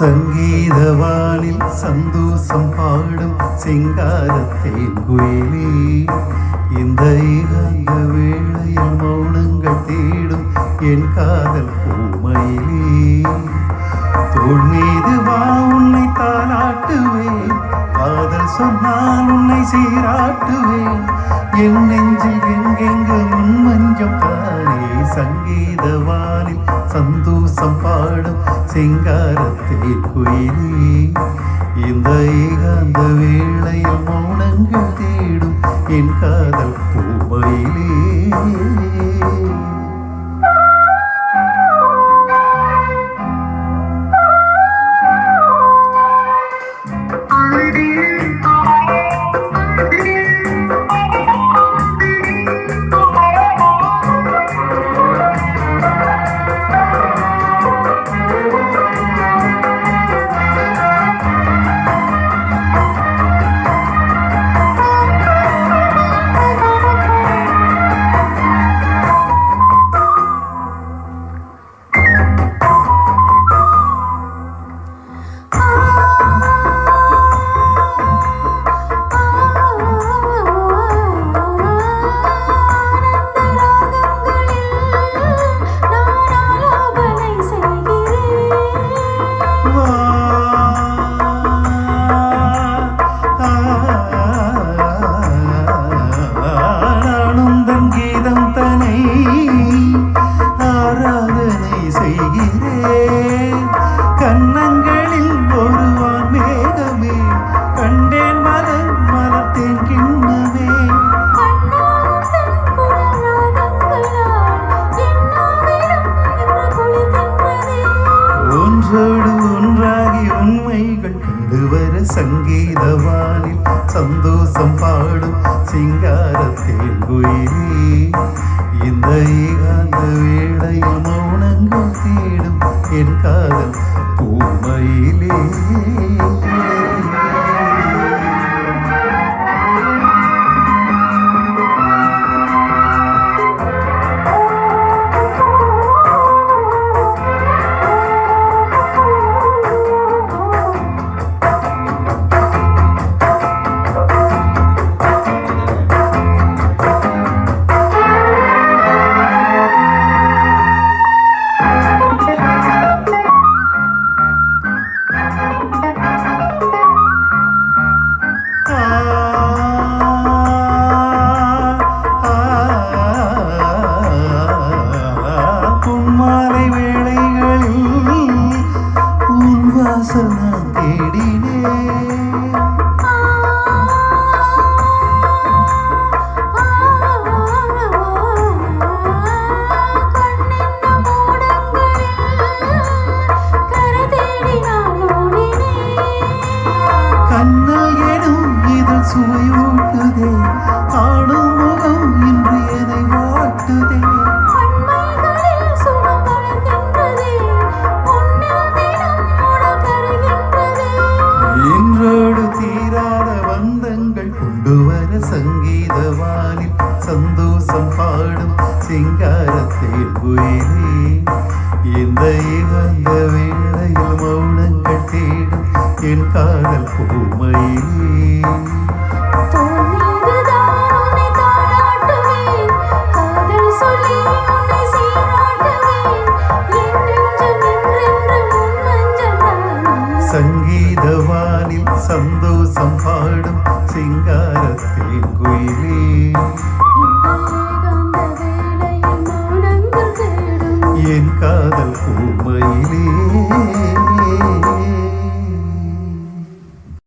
சங்கீதவானில் சந்தோஷம் பாடும் சிங்காரத்தேன் குயிலே, இந்த ஏகாந்த வேளையில் மௌனங்கள் தேடும் என் காதல் பூமையிலே. தோள் மீது வா, உன்னை தாலாட்டுவேன், காதல் சொன்னால் உன்னை சீராட்டுவேன், என் நெஞ்சில் எங்கெங்கு உன் மஞ்சம் தானே. சங்கீதவானில் சந்தோஷம் பாடும் சிங்காரத்தேன் குயிலே, இந்த ஏகாந்த வேளையில் மௌனங்கள் தேடும் என் காதல் பூமையிலே. கண்ணங்களில் ஒருவான் மேகமே, கண்டேன் மலர் மலர்த்தேன் கிண்ணமே. ஒன்றோடு ஒன்றாகி உண்மைகள் கண்டுவர சங்கீதவானில் சந்தோஷம் பாடும் சிங்காரத்தேன் குயிலே, இந்த ஏகாந்த வேளையில் மௌனங்கள் தேடும் என் காதல் பூமையிலே. மாலை வேளைகளில் உன் வாசல் நான் தேடினேன், கண்ணல் எனும் இதில் சுவையூட்டுதே, ஆடும் முகம் இன்று என்னை வாட்டுதே. இன்றோடு தீராத பந்தங்கள் கொண்டு வர சங்கீதவானில் சந்தோஷம் பாடும் சிங்காரத்தேன் குயிலே, இந்த ஏகாந்த வேளையில் மௌனங்கள் தேடும் என் காதல் பூமையிலே.